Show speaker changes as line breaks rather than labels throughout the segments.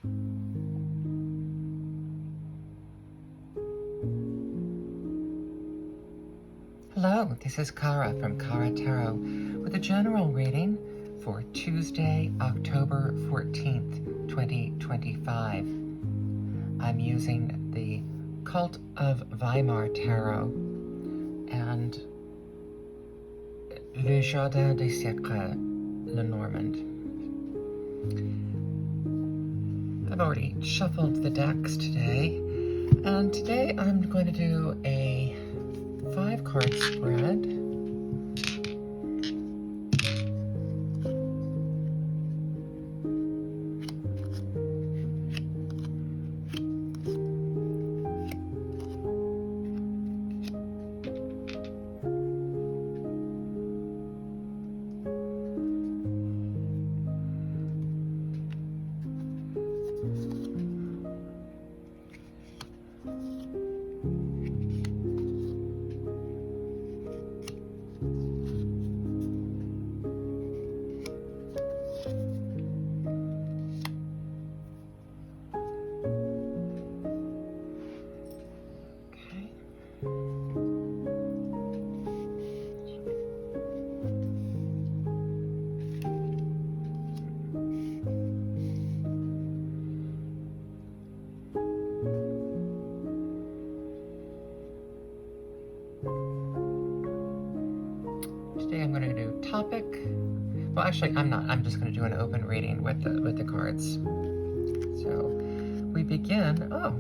Hello, this is Kara from Kara Tarot with a general reading for Tuesday, October 14th, 2025. I'm using the Cult of Weimar Tarot and Le Jardin des siècles, lenormand. I've already shuffled the decks today, and today I'm going to do a 5-card spread. Today I'm going to do topic. Well, actually, I'm not. I'm just going to do an open reading with the cards. So we begin. Oh,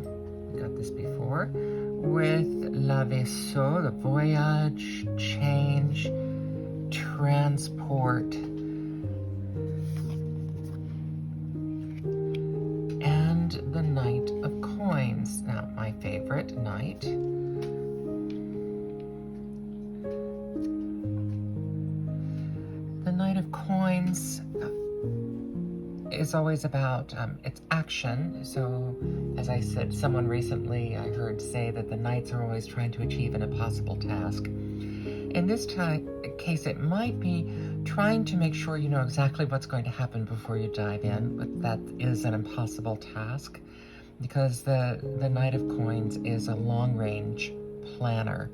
we got this before with la vaisseau, the voyage, change, transport, and the Knight of Coins. Now, my favorite knight. The Knight of Coins is always about its action. So, as I said, someone recently I heard say that the knights are always trying to achieve an impossible task. In this case, it might be trying to make sure you know exactly what's going to happen before you dive in, but that is an impossible task because the Knight of Coins is a long-range planner.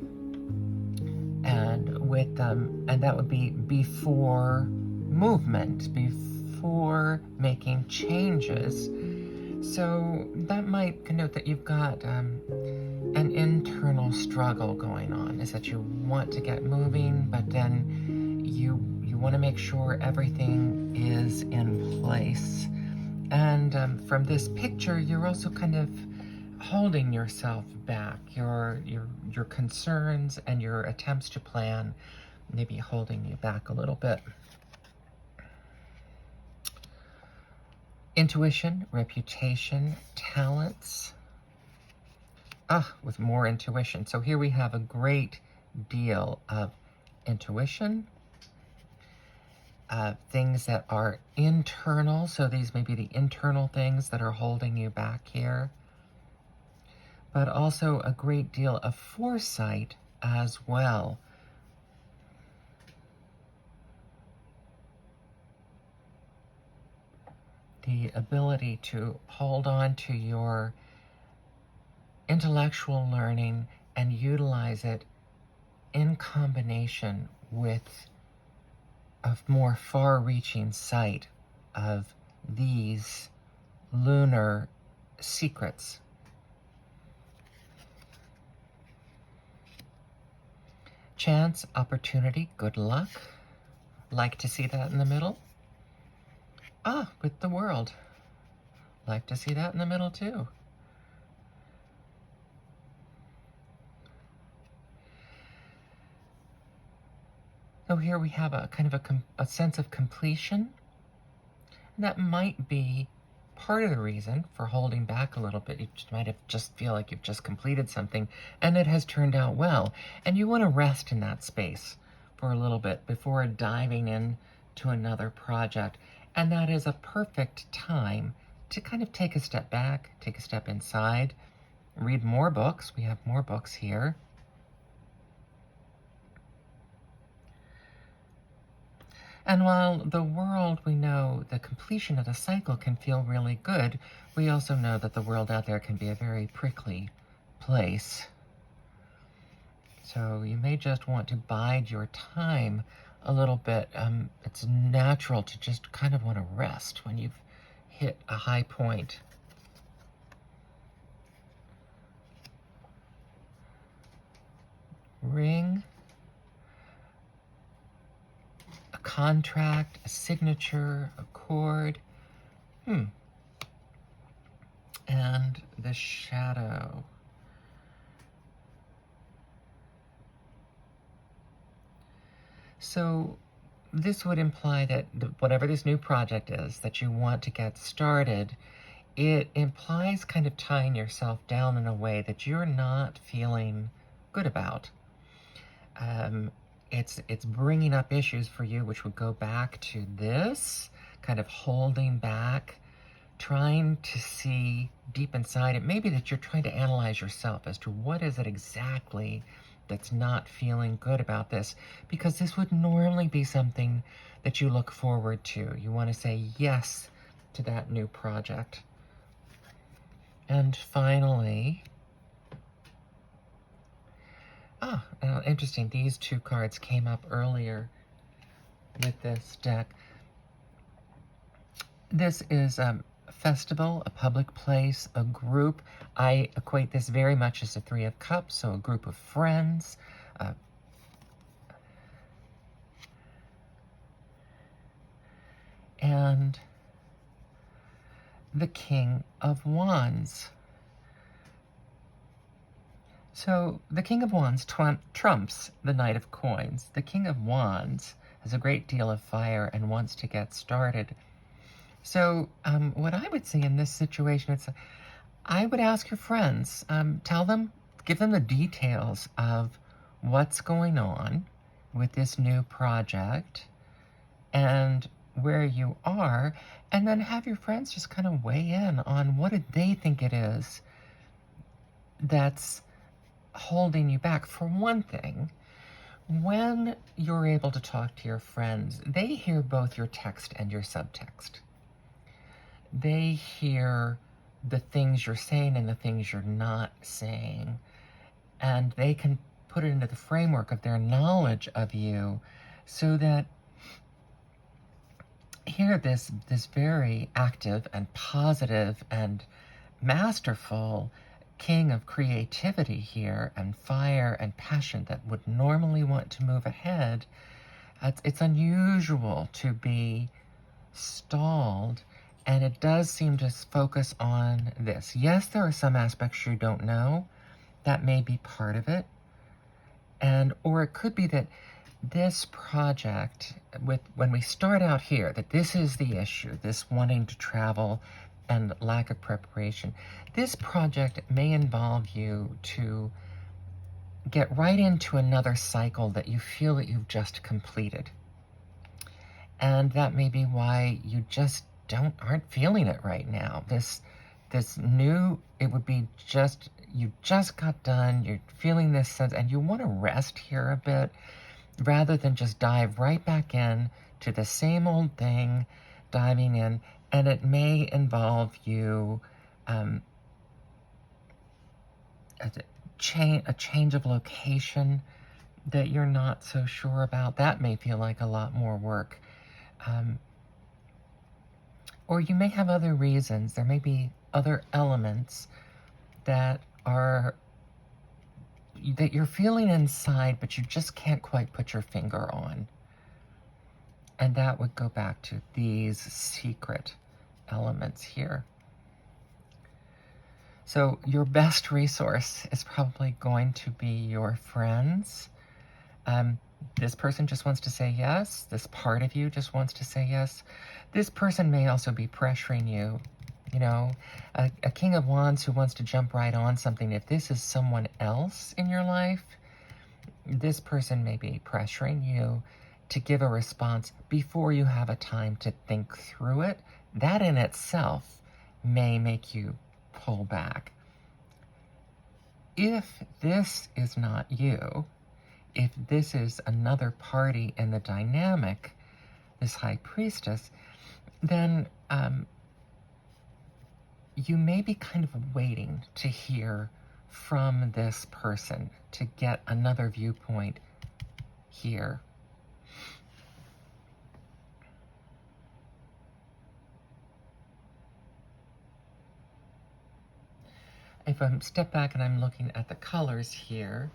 And with and that would be before movement, before making changes. So that might connote that you've got an internal struggle going on, is that you want to get moving, but then you want to make sure everything is in place. And from this picture, you're also kind of holding yourself back, your concerns and your attempts to plan maybe holding you back a little bit. Intuition, reputation, talents. With more intuition. So here we have a great deal of intuition, things that are internal. So these may be the internal things that are holding you back here, but also a great deal of foresight as well. The ability to hold on to your intellectual learning and utilize it in combination with a more far-reaching sight of these lunar secrets. Chance, opportunity, good luck. Like to see that in the middle? With the world. Like to see that in the middle too. So here we have a kind of a sense of completion. And that might be part of the reason for holding back a little bit. You might have just feel like you've just completed something and it has turned out well. And you want to rest in that space for a little bit before diving in to another project. And that is a perfect time to kind of take a step back, take a step inside, read more books. We have more books here. And while the world, we know the completion of the cycle can feel really good, we also know that the world out there can be a very prickly place. So you may just want to bide your time a little bit. It's natural to just kind of want to rest when you've hit a high point. Ring, a contract, a signature, a cord. And the shadow. So this would imply that whatever this new project is that you want to get started, it implies kind of tying yourself down in a way that you're not feeling good about. It's bringing up issues for you, which would go back to this, kind of holding back, trying to see deep inside it. Maybe that you're trying to analyze yourself as to what is it exactly that's not feeling good about this, because this would normally be something that you look forward to. You want to say yes to that new project. And finally, interesting, these two cards came up earlier with this deck. This is a festival, a public place, a group. I equate this very much as the Three of Cups, so a group of friends. And the King of Wands. So the King of Wands trumps the Knight of Coins. The King of Wands has a great deal of fire and wants to get started. So what I would say in this situation, I would ask your friends, tell them, give them the details of what's going on with this new project and where you are, and then have your friends just kind of weigh in on what did they think it is that's holding you back. For one thing, when you're able to talk to your friends, they hear both your text and your subtext. They hear the things you're saying and the things you're not saying, and they can put it into the framework of their knowledge of you, so that here this very active and positive and masterful king of creativity here, and fire and passion that would normally want to move ahead, it's unusual to be stalled. And it does seem to focus on this. Yes, there are some aspects you don't know. That may be part of it. Or it could be that this project, when we start out here, that this is the issue, this wanting to travel and lack of preparation. This project may involve you to get right into another cycle that you feel that you've just completed. And that may be why you just aren't feeling it right now. This new, it would be just, you just got done, you're feeling this sense, and you want to rest here a bit, rather than just dive right back in to the same old thing, diving in, and it may involve you a change of location that you're not so sure about. That may feel like a lot more work. Or you may have other reasons. There may be other elements that you're feeling inside, but you just can't quite put your finger on. And that would go back to these secret elements here. So your best resource is probably going to be your friends. This person just wants to say yes. This part of you just wants to say yes. This person may also be pressuring you. You know, a King of Wands who wants to jump right on something. If this is someone else in your life, this person may be pressuring you to give a response before you have a time to think through it. That in itself may make you pull back. If this is not you, if this is another party in the dynamic, this high priestess, then you may be kind of waiting to hear from this person, to get another viewpoint here. If I step back and I'm looking at the colors here,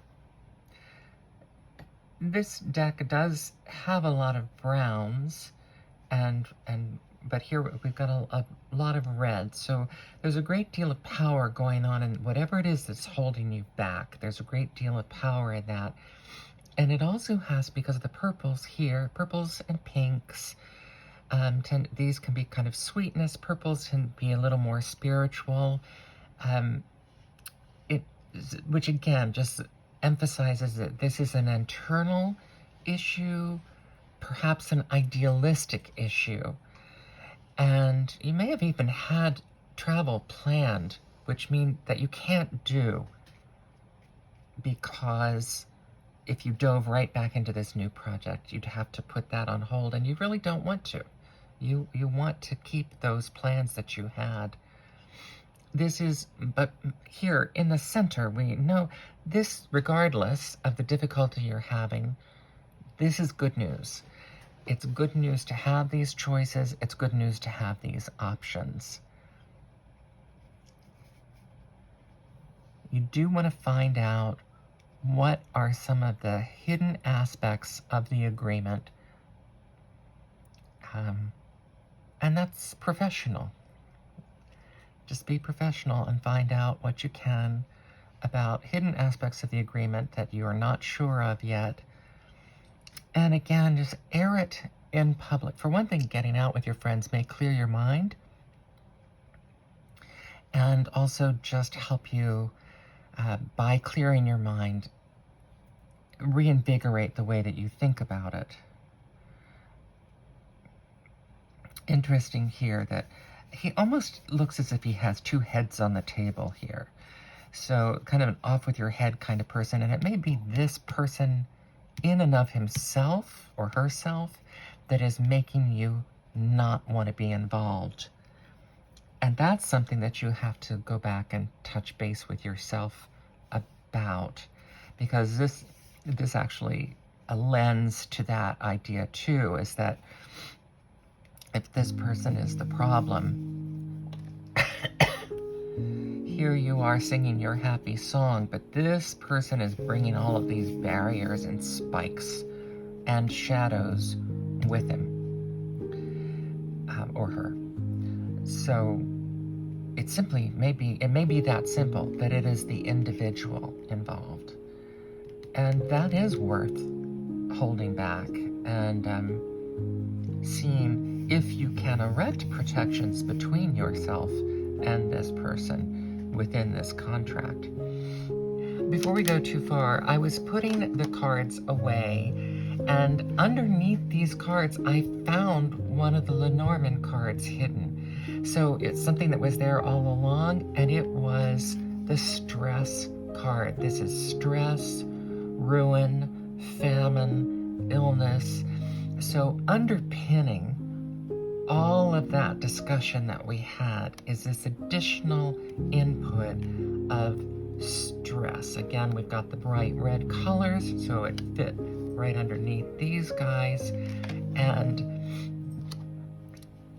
this deck does have a lot of browns, but here we've got a lot of red. So there's a great deal of power going on in whatever it is that's holding you back. There's a great deal of power in that. And it also has, because of the purples here, purples and pinks, these can be kind of sweetness. Purples can be a little more spiritual, which again just emphasizes that this is an internal issue, perhaps an idealistic issue. And you may have even had travel planned, which means that you can't do, because if you dove right back into this new project, you'd have to put that on hold, and you really don't want to. You want to keep those plans that you had. But here in the center, we know this, regardless of the difficulty you're having, this is good news. It's good news to have these choices. It's good news to have these options. You do want to find out what are some of the hidden aspects of the agreement. And that's professional. Just be professional and find out what you can about hidden aspects of the agreement that you are not sure of yet. And again, just air it in public. For one thing, getting out with your friends may clear your mind, and also just help you, by clearing your mind, reinvigorate the way that you think about it. Interesting here that he almost looks as if he has two heads on the table here. So kind of an off with your head kind of person. And it may be this person in and of himself or herself that is making you not want to be involved. And that's something that you have to go back and touch base with yourself about, because this actually lends to that idea too, is that if this person is the problem, here you are singing your happy song, but this person is bringing all of these barriers and spikes and shadows with him, or her. So it may be that simple, that it is the individual involved. And that is worth holding back and seeing if you can erect protections between yourself and this person within this contract. Before we go too far, I was putting the cards away, and underneath these cards, I found one of the Lenormand cards hidden. So it's something that was there all along, and it was the stress card. This is stress, ruin, famine, illness. So underpinning all of that discussion that we had is this additional input of stress. Again, we've got the bright red colors, so it fit right underneath these guys. And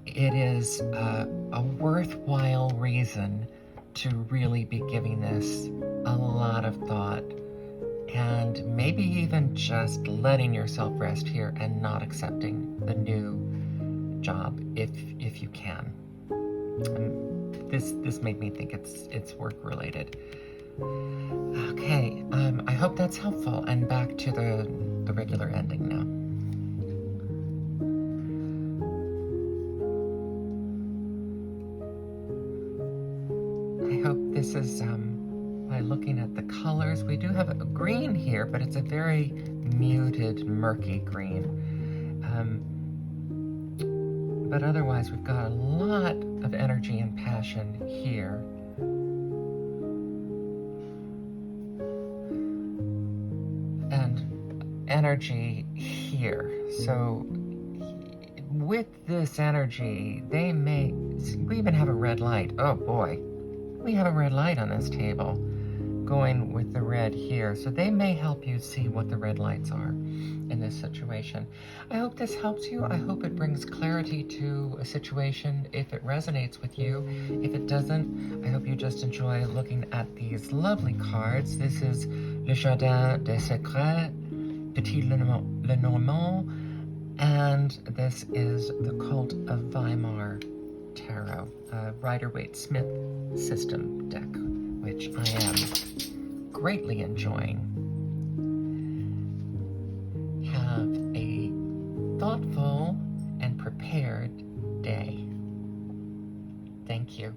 it is a worthwhile reason to really be giving this a lot of thought, and maybe even just letting yourself rest here and not accepting the new job if you can. This made me think it's work related. Okay, I hope that's helpful, and back to the regular ending now. I hope this is, by looking at the colors, we do have a green here, but it's a very muted, murky green. But otherwise, we've got a lot of energy and passion here. And energy here. So with this energy, we even have a red light. Oh boy, we have a red light on this table going with the red here. So they may help you see what the red lights are in this situation. I hope this helps you. I hope it brings clarity to a situation if it resonates with you. If it doesn't, I hope you just enjoy looking at these lovely cards. This is Le Jardin des Secrets, Petit Lenormand, and this is the Cult of Weimar Tarot, Rider-Waite-Smith system deck, which I am greatly enjoying. Have a thoughtful and prepared day. Thank you.